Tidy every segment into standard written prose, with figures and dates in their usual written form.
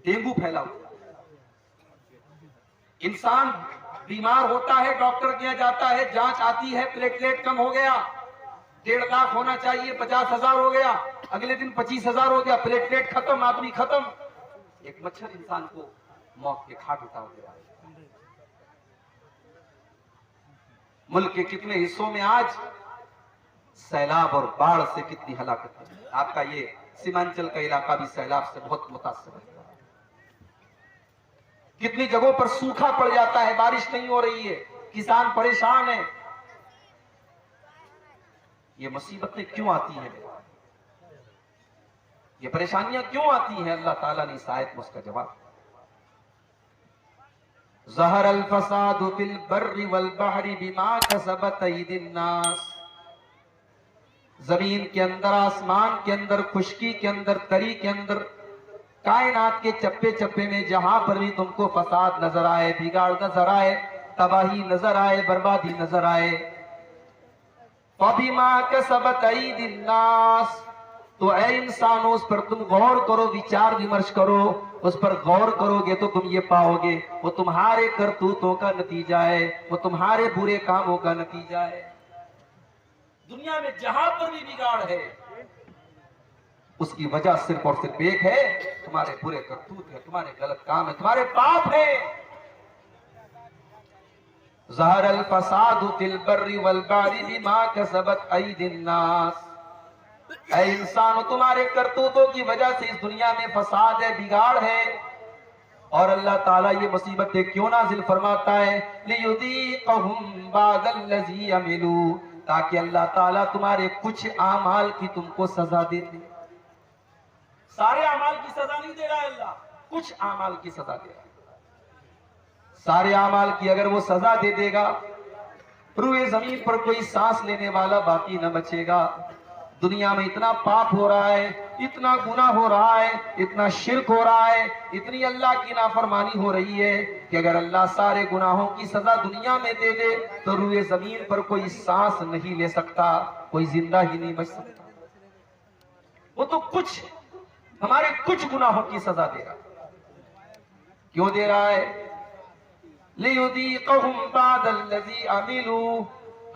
Dengue फैला हुआ। इंसान बीमार होता है, डॉक्टर के यहाँ जाता है, जांच आती है, प्लेटलेट कम हो गया, 1.5 लाख होना चाहिए, 50,000 हो गया, अगले दिन 25,000 हो गया, प्लेटलेट खत्म, आदमी खत्म। एक मच्छर इंसान को मौत के घाट उतार दे रहा है। मुल्क के कितने हिस्सों में आज सैलाब और बाढ़ से कितनी हलाकत है। आपका ये सीमांचल का इलाका भी सैलाब से बहुत मुतासर है। कितनी जगहों पर सूखा पड़ जाता है, बारिश नहीं हो रही है, किसान परेशान है। ये मुसीबतें क्यों आती हैं, ये परेशानियां क्यों आती हैं? अल्लाह ताला ने इस आयत में उसका जवाब, ज़हर अल फसादु फिल बर्रि वल बहरि बिमा कसबत अयदिन नास। जमीन के अंदर, आसमान के अंदर, खुश्की के अंदर, तरी के अंदर, कायनात के चप्पे चप्पे में जहां पर भी तुमको फसाद नजर आए, बिगाड़ नजर आए, तबाही नजर आए, बर्बादी नजर आए, फबिमा कसबत अयदिन नास, तो ऐ इंसानों उस पर तुम गौर करो, विचार विमर्श करो, उस पर गौर करोगे तो तुम ये पाओगे वो तुम्हारे करतूतों का नतीजा है, वो तुम्हारे बुरे कामों का नतीजा है। दुनिया में जहां पर भी बिगाड़ है उसकी वजह सिर्फ और सिर्फ एक है, तुम्हारे बुरे करतूत है, तुम्हारे गलत काम है, तुम्हारे पाप है। ज़हर अल फसादु फिल बर्रि वल बहरि बिमा कसबत अयदिन नास। ऐ इंसान, तुम्हारे करतूतों की वजह से इस दुनिया में फसाद है, बिगाड़ है। और अल्लाह ताला ये मुसीबतें क्यों नाजिल फरमाता है? लियुज़ीक़हुम बादल्लज़ी अमिलू, ताकि अल्लाह ताला तुम्हारे कुछ आमाल की तुमको सजा दे दे। सारे आमाल की सजा नहीं दे रहा है अल्लाह, कुछ आमाल की सजा दे रहा है। सारे आमाल की अगर वो सजा दे देगा, रूए जमीन पर कोई सांस लेने वाला बाकी न बचेगा। दुनिया में इतना पाप हो रहा है, इतना गुनाह हो रहा है, इतना शिर्क हो रहा है, इतनी अल्लाह की नाफरमानी हो रही है कि अगर अल्लाह सारे गुनाहों की सजा दुनिया में दे दे तो रूए जमीन पर कोई सांस नहीं ले सकता, कोई जिंदा ही नहीं बच सकता। वो तो कुछ हमारे कुछ गुनाहों की सजा दे रहा है। क्यों दे रहा है? लियुज़ीक़हुम बादल्लज़ी अमिलू,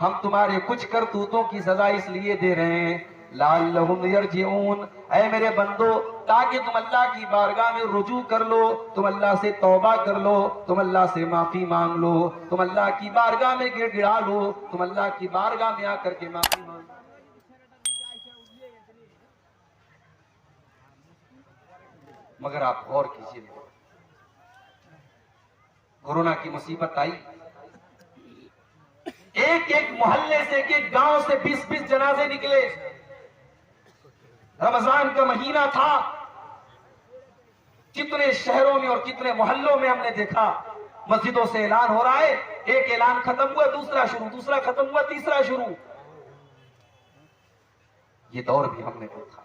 हम तुम्हारे कुछ करतूतों की सजा इसलिए दे रहे हैं, लअल्लहुम यरजिऊन, ऐ मेरे बंदो, ताकि तुम अल्लाह की बारगाह में रुजू कर लो, तुम अल्लाह से तौबा कर लो, तुम अल्लाह से माफी मांग लो, तुम अल्लाह की बारगाह में गिड़गिड़ा लो, तुम अल्लाह की बारगाह में आकर के माफी मांग लो। मगर आप गौर कीजिए, कोरोना की मुसीबत आई, एक एक मोहल्ले से, एक एक गांव से 20-20 जनाजे निकले। रमजान का महीना था, कितने शहरों में और कितने मोहल्लों में हमने देखा मस्जिदों से ऐलान हो रहा है, एक ऐलान खत्म हुआ दूसरा शुरू, दूसरा खत्म हुआ तीसरा शुरू। ये दौर भी हमने देखा।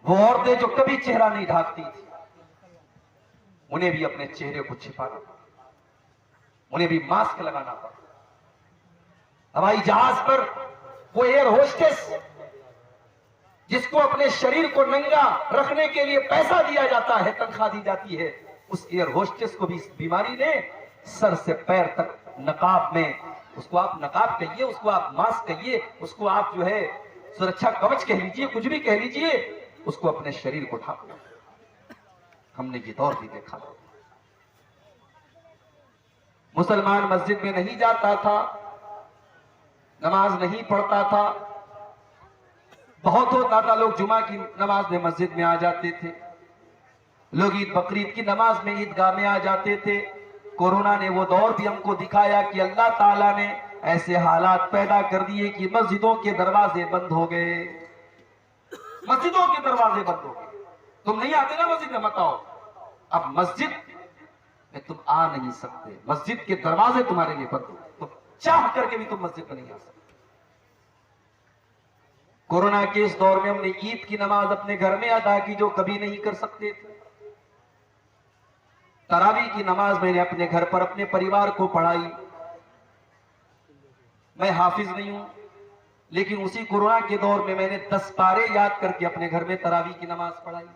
वो औरतें जो कभी चेहरा नहीं ढांकती थी, उन्हें भी अपने चेहरे को छिपाना पड़ा, उन्हें भी मास्क लगाना पड़ा। हवाई जहाज पर वो एयर होस्टेस जिसको अपने शरीर को नंगा रखने के लिए पैसा दिया जाता है, तनख्वाह दी जाती है, उस एयर होस्टेस को भी इस बीमारी ने सर से पैर तक नकाब में, उसको आप नकाब कहिए, उसको आप मास्क कहिए, उसको आप जो है सुरक्षा कवच कह लीजिए, कुछ भी कह लीजिए, उसको अपने शरीर को ढांक लो। हमने ये दौर भी देखा। मुसलमान मस्जिद में नहीं जाता था, नमाज नहीं पढ़ता था, बहुत होता था लोग जुमा की नमाज में मस्जिद में आ जाते थे, लोग ईद बकरीद की नमाज में ईदगाह में आ जाते थे। कोरोना ने वो दौर भी हमको दिखाया कि अल्लाह ताला ने ऐसे हालात पैदा कर दिए कि मस्जिदों के दरवाजे बंद हो गए, मस्जिदों के दरवाजे बंद हो गए। तुम नहीं आते ना मस्जिद में, मत आओ। अब मस्जिद में तुम आ नहीं सकते, मस्जिद के दरवाजे तुम्हारे लिए बंद हो, तुम चाह करके भी तुम मस्जिद में नहीं आ सकते। कोरोना के इस दौर में हमने ईद की नमाज अपने घर में अदा की, जो कभी नहीं कर सकते थे। तरावी की नमाज मैंने अपने घर पर अपने परिवार को पढ़ाई। मैं हाफिज नहीं हूं, लेकिन उसी कोरोना के दौर में मैंने 10 पारे याद करके अपने घर में तरावी की नमाज पढ़ाई।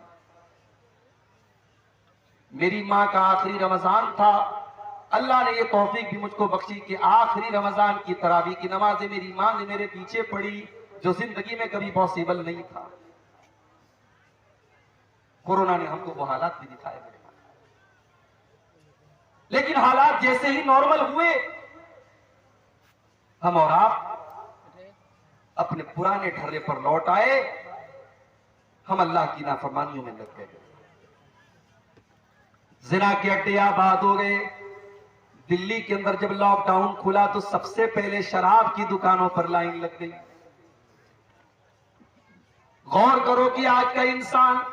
मेरी माँ का आखिरी रमजान था, अल्लाह ने ये तौफीक भी मुझको बख्शी कि आखिरी रमजान की तरावी की नमाजें मेरी माँ ने मेरे पीछे पढ़ी, जो जिंदगी में कभी पॉसिबल नहीं था। कोरोना ने हमको वो हालात भी दिखाए मेरे भाई, लेकिन हालात जैसे ही नॉर्मल हुए, हम और आप अपने पुराने ढर्रे पर लौट आए, हम अल्लाह की नाफरमानियों में लग गए। जिना के अड्डे आबाद हो गए। दिल्ली के अंदर जब लॉकडाउन खुला तो सबसे पहले शराब की दुकानों पर लाइन लग गई। गौर करो कि आज का इंसान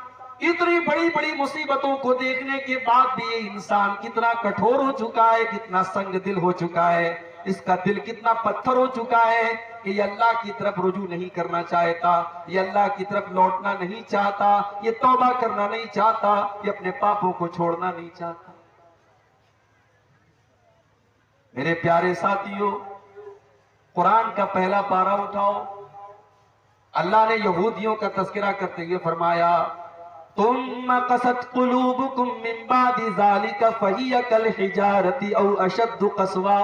इतनी बड़ी बड़ी मुसीबतों को देखने के बाद भी ये इंसान कितना कठोर हो चुका है, कितना संग दिल हो चुका है, इसका दिल कितना पत्थर हो चुका है कि ये अल्लाह की तरफ रुजू नहीं करना चाहता, ये अल्लाह की तरफ लौटना नहीं चाहता, ये तौबा करना नहीं चाहता, ये अपने पापों को छोड़ना नहीं चाहता। मेरे प्यारे साथियों, कुरान का पहला पारा उठाओ। अल्लाह ने यहूदियों का तस्करा करते हुए फरमाया, तुम कसत कुलूबुकुम मिन बादि ज़ालिका फहिय कल हिजारति औ अशद्दु क़स्वा।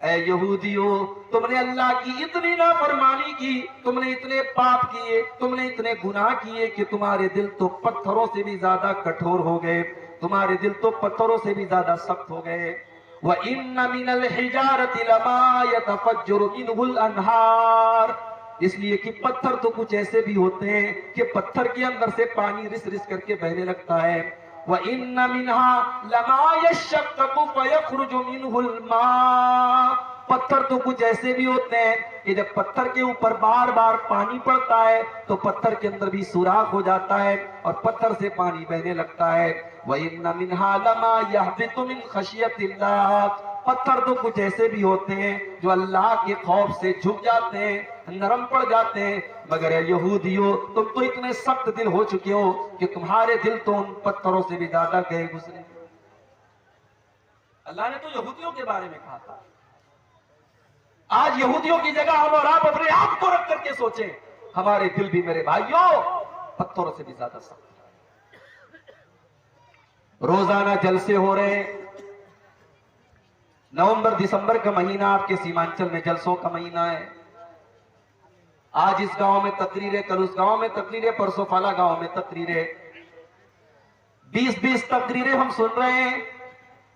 ऐ यहूदियों, तुमने अल्लाह की इतनी नाफरमानी की, तुमने इतने पाप किए, तुमने इतने गुनाह किए कि तुम्हारे दिल तो पत्थरों से भी ज्यादा कठोर हो गए, तुम्हारे दिल तो पत्थरों से भी ज्यादा सख्त हो गए। व इन्न मिनल हिजारति लमा यतफज्जरु मिनहुल अनहार। इसलिए कि पत्थर तो कुछ ऐसे भी होते हैं कि पत्थर के अंदर से पानी रिस रिस करके बहने लगता है। व इन्न मिनहा लमा यशक्ककु फयखरुजु मिनहुल मा। पत्थर तो कुछ ऐसे भी होते हैं कि जब पत्थर के ऊपर बार बार पानी पड़ता है तो पत्थर के अंदर भी सुराख हो जाता है और पत्थर से पानी बहने लगता है। व इन्न मिनहा लमा यहबितु मिन खशियतिल्लाह। पत्थर तो कुछ ऐसे भी होते हैं जो अल्लाह के खौफ से झुक जाते हैं, नरम पड़ जाते हैं। मगर यहूदियों, तुम तो इतने सख्त दिल हो चुके हो कि तुम्हारे दिल तो उन पत्थरों से भी ज्यादा गए गुजरे। अल्लाह ने तो यहूदियों के बारे में कहा था। आज यहूदियों की जगह हम और आप अपने आप को रख करके सोचें, हमारे दिल भी मेरे भाइयों पत्थरों से भी ज्यादा सख्त। रोजाना जलसे हो रहे हैं। नवंबर दिसंबर का महीना आपके सीमांचल में जलसों का महीना है। आज इस गांव में तकरीरें, कल उस गांव में तकरीरें, परसों फला गांव में तकरीरें, 20-20 तकरीरें हम सुन रहे हैं।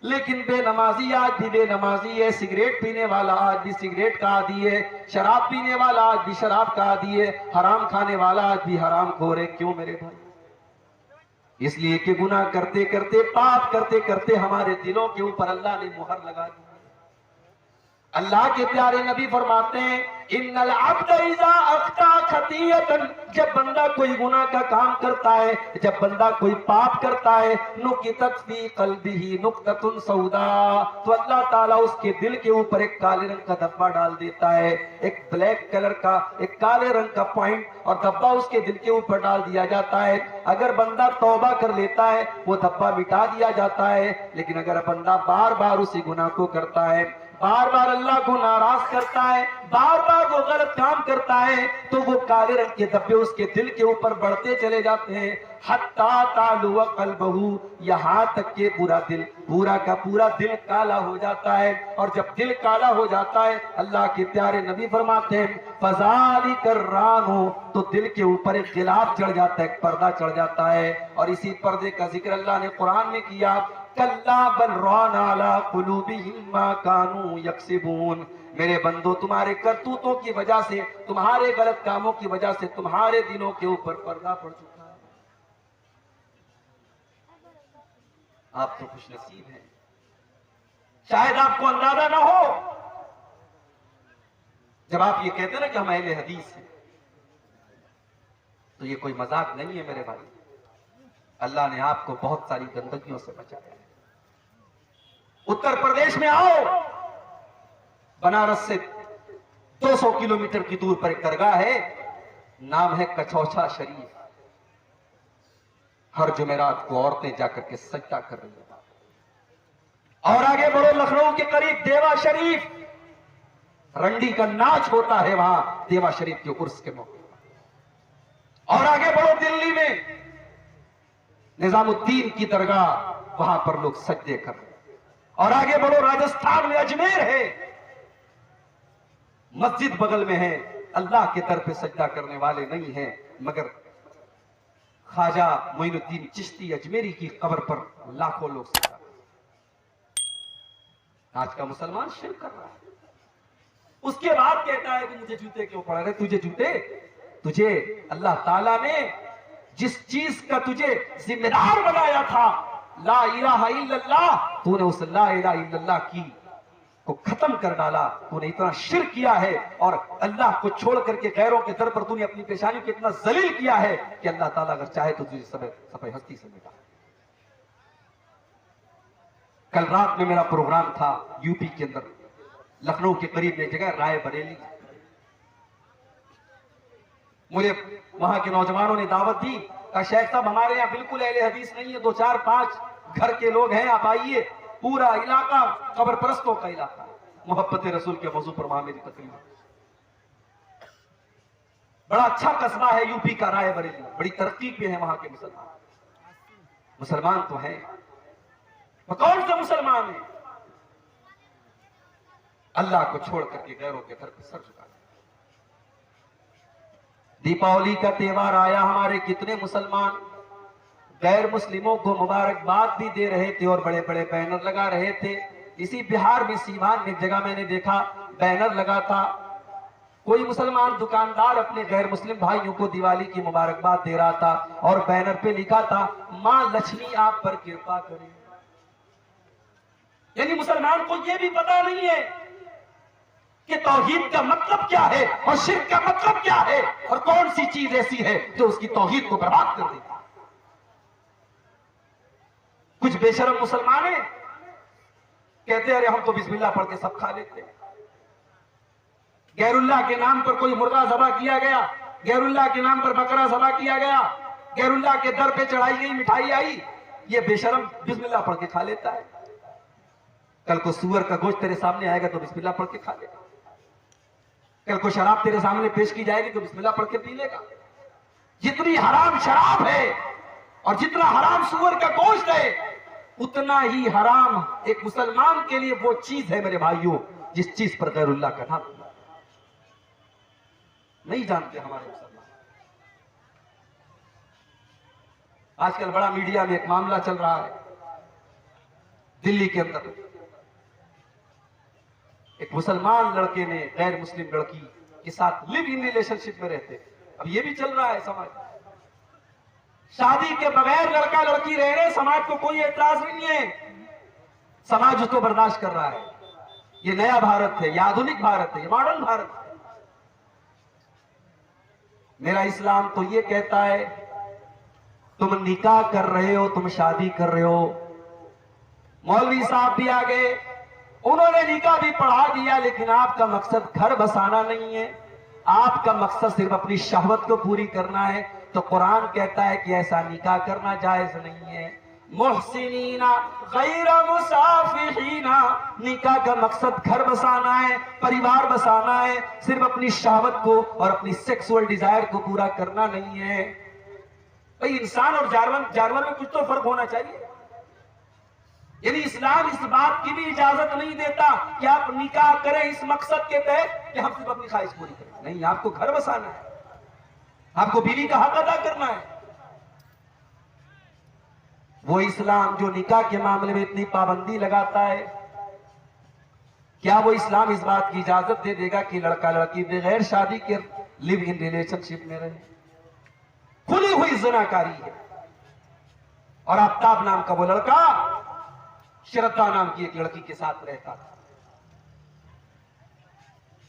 लेकिन बेनमाजी आज भी बेनमाजी है, सिगरेट पीने वाला आज भी सिगरेट का आदी है, शराब पीने वाला आज भी शराब का आदी है, हराम खाने वाला आज भी हराम खोर है। क्यों मेरे भाई? इसलिए कि गुनाह करते करते, पाप करते करते हमारे दिलों के ऊपर अल्लाह ने मुहर लगा दी। अल्लाह के प्यारे नबी फरमाते हैं, इन्नल अब्द इज़ा अख्ता खतियतन। जब बंदा कोई गुनाह का काम करता है, जब बंदा कोई पाप करता है, नुकितत फी क़ल्बिही नुक्ततुन सौदा, तो अल्लाह ताला उसके दिल के ऊपर एक काले रंग का धब्बा डाल देता है। एक ब्लैक कलर का, एक काले रंग का पॉइंट और धब्बा उसके दिल के ऊपर डाल दिया जाता है। अगर बंदा तौबा कर लेता है, वो धब्बा मिटा दिया जाता है। लेकिन अगर बंदा बार बार उसी गुनाह को करता है, बार बार अल्लाह को नाराज करता है, बार बार वो गलत काम करता है, तो वो काले रंग के धब्बे उसके दिल के ऊपर बढ़ते चले जाते हैं। हत्ता तालुवा क़ल्बहू, यहाँ तक के पूरा दिल, पूरा का पूरा दिल काला हो जाता है। और जब दिल काला हो जाता है, अल्लाह के प्यारे नबी फरमाते हैं, फ़ज़ालिकर रानो, तो दिल के ऊपर एक गिलाफ चढ़ जाता है, एक पर्दा चढ़ जाता है। और इसी पर्दे का जिक्र अल्लाह ने कुरान में किया, कल्ला बल रान अला कुलूबिहिम मा कानू यक्सिबून। मेरे बंदो, तुम्हारे करतूतों की वजह से, तुम्हारे गलत कामों की वजह से तुम्हारे दिलों के ऊपर पर्दा पड़ चुका है। आप तो खुश नसीब हैं, शायद आपको अंदाजा ना हो। जब आप ये कहते हैं ना कि हम अहले हदीस हैं, तो ये कोई मजाक नहीं है मेरे भाई। अल्लाह ने आपको बहुत सारी गंदगियों से बचाया है। उत्तर प्रदेश में आओ, बनारस से 200 किलोमीटर की दूर पर एक दरगाह है, नाम है कचौछा शरीफ। हर जुमेरात को औरतें जाकर के सजदा कर रही हैं। और आगे बढ़ो, लखनऊ के करीब देवा शरीफ, रंडी का नाच होता है वहां देवा शरीफ के उर्स के मौके पर। और आगे बढ़ो, दिल्ली में निजामुद्दीन की दरगाह, वहां पर लोग सजदे कर रहे हैं। और आगे बढ़ो, राजस्थान में अजमेर है, मस्जिद बगल में है, अल्लाह के दर पे सजदा करने वाले नहीं हैं, मगर ख्वाजा मोइनुद्दीन चिश्ती अजमेरी की कब्र पर लाखों लोग सजदा कर रहे हैं। आज का मुसलमान शिर्क कर रहा है। उसके बाद कहता है कि मुझे जूते क्यों पड़ा रहे? तुझे जूते, तुझे अल्लाह ताला ने जिस चीज का तुझे जिम्मेदार बनाया था, ला इलाहा इल्लल्लाह, तूने उस ला इलाहा इल्लल्लाह की को खत्म कर डाला। तूने इतना शिर्क किया है और अल्लाह को छोड़ करके गैरों के दर पर तूने अपनी पेशानी को इतना जलील किया है कि अल्लाह ताला अगर चाहे तो तुझे सब हस्ती से मिटा। कल रात में मेरा प्रोग्राम था यूपी के अंदर, लखनऊ के करीब एक जगह रायबरेली। मुझे वहां के नौजवानों ने दावत दी, कहा शेख साहब हमारे यहाँ बिल्कुल अहले हदीस नहीं है, 2-4-5 घर के लोग हैं, आप आइए। पूरा इलाका कब्र परस्तों का इलाका, मोहब्बत रसूल के मौजू पर वहां मेरी तकरीर। बड़ा अच्छा कस्बा है यूपी का रायबरेली, बड़ी तरक्की पे है वहां के मुसलमान। मुसलमान तो है, तो कौन से मुसलमान है अल्लाह को छोड़ करके गैरों के घर पर सर झुका। दीपावली का त्योहार आया, हमारे कितने मुसलमान गैर मुस्लिमों को मुबारकबाद भी दे रहे थे और बड़े बड़े बैनर लगा रहे थे। इसी बिहार में सीवान में एक जगह मैंने देखा बैनर लगा था, कोई मुसलमान दुकानदार अपने गैर मुस्लिम भाइयों को दिवाली की मुबारकबाद दे रहा था और बैनर पे लिखा था मां लक्ष्मी आप पर कृपा करे। यानी मुसलमान को यह भी पता नहीं है कि तौहीद का मतलब क्या है और शिर्क का मतलब क्या है और कौन सी चीज ऐसी है जो उसकी तौहीद को बर्बाद कर देती। कुछ बेशरम मुसलमान हैं, कहते अरे हम तो बिस्मिल्लाह पढ़ के सब खा लेते हैं। गैरुल्लाह के नाम पर कोई मुर्गा ज़बा किया गया, गैरुल्लाह के नाम पर बकरा ज़बा किया गया, गैरुल्लाह के दर पे चढ़ाई गई मिठाई आई, ये बेशरम बिस्मिल्लाह पढ़ के खा लेता है। कल को सुअर का गोश्त तेरे सामने आएगा तो बिस्मिल्लाह पढ़ के खा लेगा। कल को शराब तेरे सामने पेश की जाएगी तो बिस्मिल्लाह पढ़ के पी लेगा। जितनी हराम शराब है और जितना हराम सुअर का गोश्त है, उतना ही हराम एक मुसलमान के लिए वो चीज है मेरे भाइयों जिस चीज पर गैरुल्लाह का नाम नहीं जानते हमारे मुसलमान। आजकल बड़ा मीडिया में एक मामला चल रहा है, दिल्ली के अंदर एक मुसलमान लड़के ने गैर मुस्लिम लड़की के साथ लिव इन रिलेशनशिप में रहते। अब ये भी चल रहा है समाज, शादी के बगैर लड़का लड़की रह रहे, समाज को कोई एतराज नहीं है, समाज उसको बर्दाश्त कर रहा है। ये नया भारत है, ये आधुनिक भारत है, ये मॉडर्न भारत है। मेरा इस्लाम तो ये कहता है तुम निकाह कर रहे हो, तुम शादी कर रहे हो। मौलवी साहब भी आ गए, उन्होंने निकाह भी पढ़ा दिया, लेकिन आपका मकसद घर बसाना नहीं है, आपका मकसद सिर्फ अपनी शहवत को पूरी करना है। तो कुरान कहता है कि ऐसा निकाह करना जायज नहीं है। मुहसिनीना गैर मुसाफिहीना, निकाह का मकसद घर बसाना है, परिवार बसाना है, सिर्फ अपनी शहवत को और अपनी सेक्सुअल डिजायर को पूरा करना नहीं है। भाई इंसान और जानवर में कुछ तो फर्क होना चाहिए। यानी इस्लाम इस बात की भी इजाजत नहीं देता कि आप निकाह करें इस मकसद के तहत कि हम सिर्फ अपनी ख्वाहिश पूरी करें। नहीं, आपको घर बसाना है, आपको बीवी का हक अदा करना है। वो इस्लाम जो निकाह के मामले में इतनी पाबंदी लगाता है, क्या वो इस्लाम इस बात की इजाजत दे देगा कि लड़का लड़की बगैर शादी के लिव इन रिलेशनशिप में रहे? खुली हुई ज़िनाकारी है। और आफ्ताब नाम का वो लड़का श्रद्धा नाम की एक लड़की के साथ रहता था।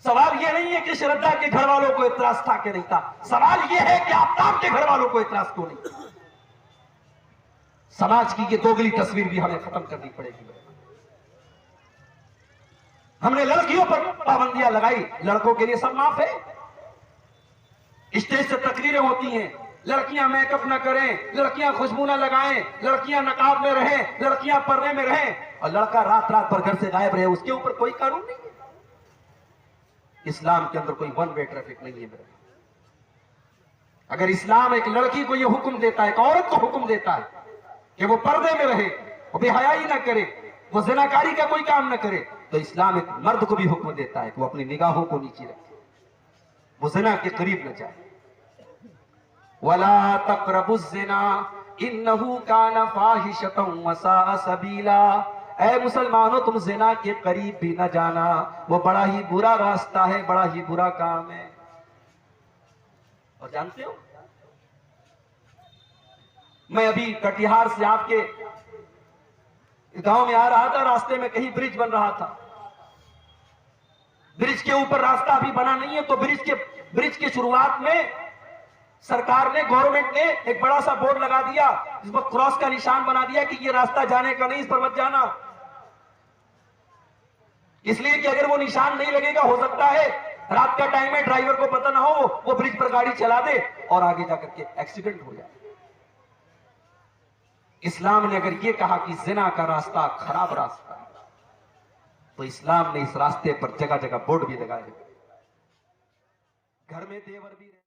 सवाल यह नहीं है कि श्रद्धा के घर वालों को इतराज था कि नहीं था, सवाल यह है कि आफ्ताब के घर वालों को इतराज क्यों नहीं था। समाज की ये दोगली तस्वीर भी हमें खत्म करनी पड़ेगी। हमने लड़कियों पर पाबंदियां लगाई, लड़कों के लिए सब माफ है। स्टेज से तकरीरें होती हैं, लड़कियां मेकअप न करें, लड़कियां खुशबू न लगाएं, लड़कियां नकाब में रहें, लड़कियां पर्दे में रहें, और लड़का रात रात भर घर से गायब रहे, उसके ऊपर कोई कानून नहीं है। इस्लाम के अंदर कोई वन वे ट्रैफिक नहीं है मेरे। अगर इस्लाम एक लड़की को यह हुक्म देता है, एक औरत को हुक्म देता है कि वो पर्दे में रहे, वो बेहयाई ना करे, वो ज़िनाकारी का कोई काम ना करे, तो इस्लाम एक मर्द को भी हुक्म देता है कि वो अपनी निगाहों को नीचे रखे, वो ज़िना के करीब न जाए। वला तक़रबुज़्ज़िना इन्नहु काना फ़ाहिशतन व साअ सबीला। ऐ मुसलमानों, तुम ज़िना के करीब भी न जाना, वो बड़ा ही बुरा रास्ता है, बड़ा ही बुरा काम है। और जानते हो, मैं अभी कटिहार से आपके गांव में आ रहा था, रास्ते में कहीं ब्रिज बन रहा था, ब्रिज के ऊपर रास्ता अभी बना नहीं है, तो ब्रिज के शुरुआत में सरकार ने, गवर्नमेंट ने एक बड़ा सा बोर्ड लगा दिया, जिस पर क्रॉस का निशान बना दिया कि ये रास्ता जाने का नहीं, इस पर मत जाना। इसलिए कि अगर वो निशान नहीं लगेगा, हो सकता है रात का टाइम है, ड्राइवर को पता ना हो, वो ब्रिज पर गाड़ी चला दे और आगे जाकर के एक्सीडेंट हो जाए। इस्लाम ने अगर ये कहा कि जिना का रास्ता खराब रास्ता है, तो इस्लाम ने इस रास्ते पर जगह जगह बोर्ड भी लगाए। घर में देवर भी